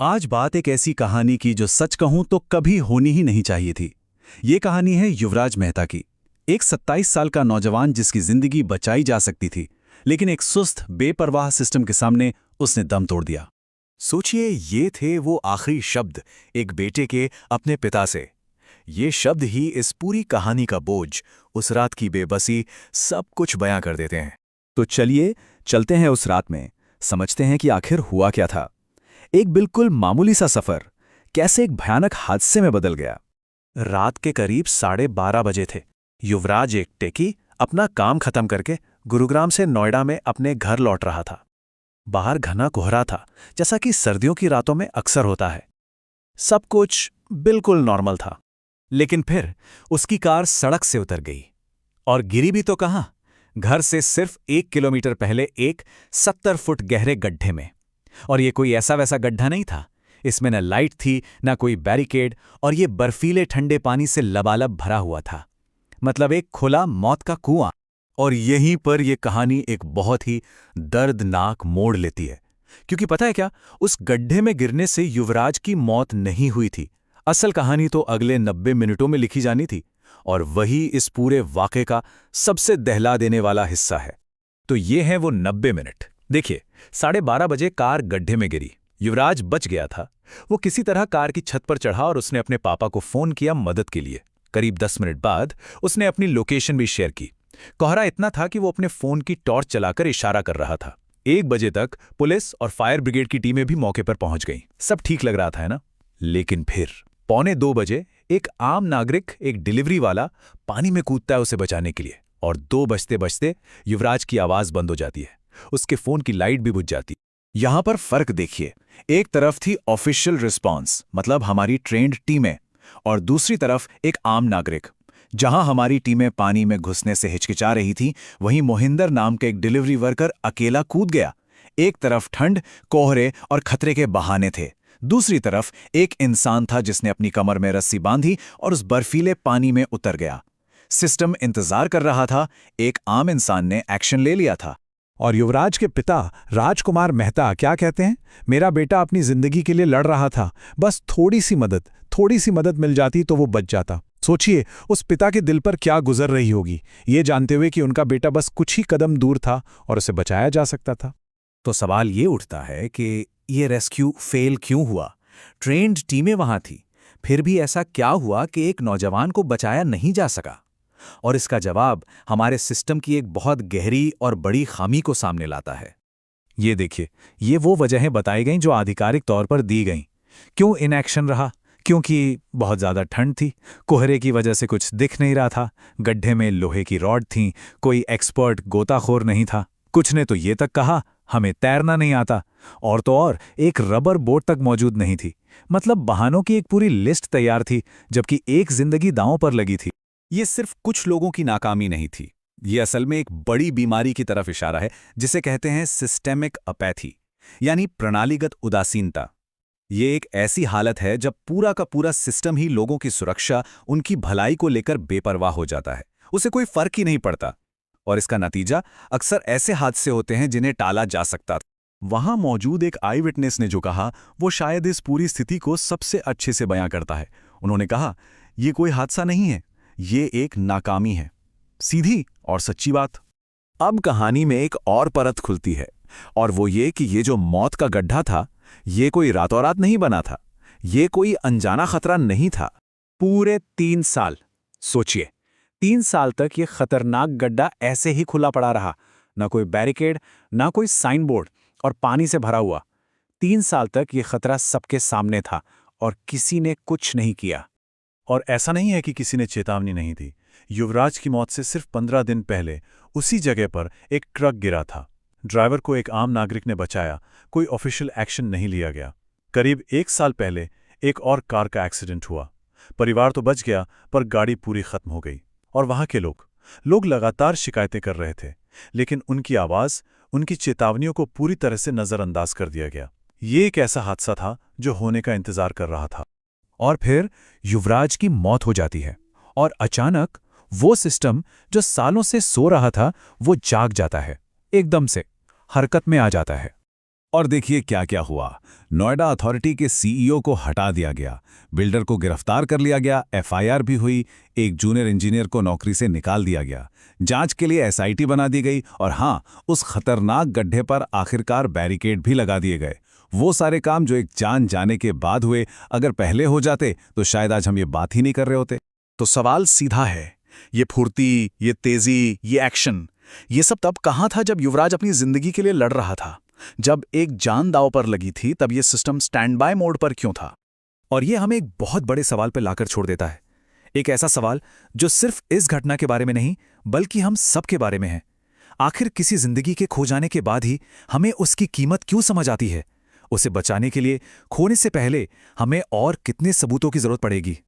आज बात एक ऐसी कहानी की जो सच कहूं तो कभी होनी ही नहीं चाहिए थी। ये कहानी है युवराज मेहता की। एक 27 साल का नौजवान जिसकी जिंदगी बचाई जा सकती थी, लेकिन एक सुस्त बेपरवाह सिस्टम के सामने उसने दम तोड़ दिया। सोचिए, ये थे वो आखिरी शब्द एक बेटे के अपने पिता से। ये शब्द ही इस पूरी कहानी का बोझ, उस रात की बेबसी, सब कुछ बयां कर देते हैं। तो चलिए चलते हैं उस रात में, समझते हैं कि आखिर हुआ क्या था। एक बिल्कुल मामूली सा सफर कैसे एक भयानक हादसे में बदल गया। रात के करीब 12:30 बजे थे। युवराज एक टेकी अपना काम खत्म करके गुरुग्राम से नोएडा में अपने घर लौट रहा था। बाहर घना कोहरा था, जैसा कि सर्दियों की रातों में अक्सर होता है। सब कुछ बिल्कुल नॉर्मल था, लेकिन फिर उसकी कार सड़क से उतर गई। और गिरी भी तो कहां, घर से सिर्फ 1 किलोमीटर पहले एक 70 फुट गहरे गड्ढे में। और ये कोई ऐसा वैसा गड्ढा नहीं था। इसमें न लाइट थी, न कोई बैरिकेड, और ये बर्फीले ठंडे पानी से लबालब भरा हुआ था। मतलब एक खुला मौत का कुआं। और यहीं पर यह कहानी एक बहुत ही दर्दनाक मोड़ लेती है। क्योंकि पता है क्या, उस गड्ढे में गिरने से युवराज की मौत नहीं हुई थी। असल कहानी तो अगले 90 मिनटों में लिखी जानी थी। और वही इस पूरे वाक़े का सबसे दहला देने वाला हिस्सा है। तो ये हैं वो 90 मिनट। देखिए, 12:30 बजे कार गड्ढे में गिरी। युवराज बच गया था। वो किसी तरह कार की छत पर चढ़ा और उसने अपने पापा को फोन किया मदद के लिए। करीब 10 मिनट बाद उसने अपनी लोकेशन भी शेयर की। कोहरा इतना था कि वो अपने फोन की टॉर्च चलाकर इशारा कर रहा था। 1 बजे तक पुलिस और फायर ब्रिगेड की टीमें भी मौके पर पहुंच गईं। सब ठीक लग रहा था, है ना? लेकिन फिर 1:45 बजे एक आम नागरिक, एक डिलीवरी वाला पानी में कूदता है उसे बचाने के लिए। और 2 बजते बजते युवराज की आवाज बंद हो जाती है। उसके फोन की लाइट भी बुझ जाती। यहां पर फर्क देखिए, एक तरफ थी ऑफिशियल रिस्पॉन्स, मतलब हमारी ट्रेंड टीमें, और दूसरी तरफ एक आम नागरिक। जहां हमारी टीमें पानी में घुसने से हिचकिचा रही थी, वहीं मोहिंदर नाम के एक डिलीवरी वर्कर अकेला कूद गया। एक तरफ ठंड, कोहरे और खतरे के बहाने थे। दूसरी तरफ एक इंसान था जिसने अपनी कमर में रस्सी बांधी और उस बर्फीले पानी में उतर गया। सिस्टम इंतजार कर रहा था, एक आम इंसान ने एक्शन ले लिया था। और युवराज के पिता राजकुमार मेहता क्या कहते हैं? मेरा बेटा अपनी जिंदगी के लिए लड़ रहा था, बस थोड़ी सी मदद मिल जाती तो वो बच जाता। सोचिए उस पिता के दिल पर क्या गुजर रही होगी, ये जानते हुए कि उनका बेटा बस कुछ ही कदम दूर था और उसे बचाया जा सकता था। तो सवाल ये उठता है कि ये रेस्क्यू फेल क्यों हुआ? ट्रेंड टीमें वहां थी, फिर भी ऐसा क्या हुआ कि एक नौजवान को बचाया नहीं जा सका? और इसका जवाब हमारे सिस्टम की एक बहुत गहरी और बड़ी खामी को सामने लाता है। ये देखिए, ये वो वजहें बताई गईं जो आधिकारिक तौर पर दी गईं। क्यों इनएक्शन रहा? क्योंकि बहुत ज़्यादा ठंड थी, कोहरे की वजह से कुछ दिख नहीं रहा था, गड्ढे में लोहे की रॉड थी, कोई एक्सपर्ट गोताखोर नहीं था। कुछ ने तो ये तक कहा हमें तैरना नहीं आता, और तो और एक रबर बोट तक मौजूद नहीं थी। मतलब बहानों की एक पूरी लिस्ट तैयार थी, जबकि एक जिंदगी दांव पर लगी थी। ये सिर्फ कुछ लोगों की नाकामी नहीं थी, ये असल में एक बड़ी बीमारी की तरफ इशारा है, जिसे कहते हैं सिस्टेमिक अपैथी, यानी प्रणालीगत उदासीनता। ये एक ऐसी हालत है जब पूरा का पूरा सिस्टम ही लोगों की सुरक्षा, उनकी भलाई को लेकर बेपरवाह हो जाता है। उसे कोई फर्क ही नहीं पड़ता। और इसका नतीजा अक्सर ऐसे हादसे होते हैं जिन्हें टाला जा सकता था। वहां मौजूद एक आई विटनेस ने जो कहा, वो शायद इस पूरी स्थिति को सबसे अच्छे से बयां करता है। उन्होंने कहा, ये कोई हादसा नहीं है, ये एक नाकामी है। सीधी और सच्ची बात। अब कहानी में एक और परत खुलती है, और वो ये कि ये जो मौत का गड्ढा था, ये कोई रातों रात नहीं बना था। ये कोई अनजाना खतरा नहीं था। पूरे 3 साल सोचिए, 3 साल तक ये खतरनाक गड्ढा ऐसे ही खुला पड़ा रहा। ना कोई बैरिकेड, ना कोई साइन बोर्ड, और पानी से भरा हुआ। 3 साल तक ये खतरा सबके सामने था और किसी ने कुछ नहीं किया। और ऐसा नहीं है कि किसी ने चेतावनी नहीं दी। युवराज की मौत से सिर्फ 15 दिन पहले उसी जगह पर एक ट्रक गिरा था। ड्राइवर को एक आम नागरिक ने बचाया, कोई ऑफिशियल एक्शन नहीं लिया गया। करीब 1 साल पहले एक और कार का एक्सीडेंट हुआ। परिवार तो बच गया, पर गाड़ी पूरी खत्म हो गई। और वहां के लोग लगातार शिकायतें कर रहे थे, लेकिन उनकी आवाज, उनकी चेतावनियों को पूरी तरह से नजरअंदाज कर दिया गया। ये एक ऐसा हादसा था जो होने का इंतजार कर रहा था। और फिर युवराज की मौत हो जाती है, और अचानक वो सिस्टम जो सालों से सो रहा था, वो जाग जाता है, एकदम से हरकत में आ जाता है। और देखिए क्या क्या हुआ। नोएडा अथॉरिटी के सीईओ को हटा दिया गया, बिल्डर को गिरफ्तार कर लिया गया, एफआईआर भी हुई, एक जूनियर इंजीनियर को नौकरी से निकाल दिया गया, जांच के लिए एसआईटी बना दी गई और हाँ, उस खतरनाक गड्ढे पर आखिरकार बैरिकेड भी लगा दिए गए। वो सारे काम जो एक जान जाने के बाद हुए, अगर पहले हो जाते तो शायद आज हम ये बात ही नहीं कर रहे होते। तो सवाल सीधा है, ये फुर्ती, ये तेजी, ये एक्शन, ये सब तब कहाँ था जब युवराज अपनी जिंदगी के लिए लड़ रहा था? जब एक जान दांव पर लगी थी तब ये सिस्टम स्टैंड बाय मोड पर क्यों था? और ये हमें एक बहुत बड़े सवाल पर लाकर छोड़ देता है, एक ऐसा सवाल जो सिर्फ इस घटना के बारे में नहीं बल्कि हम सब के बारे में है। आखिर किसी जिंदगी के खो जाने के बाद ही हमें उसकी कीमत क्यों समझ आती है? उसे बचाने के लिए खोने से पहले हमें और कितने सबूतों की जरूरत पड़ेगी?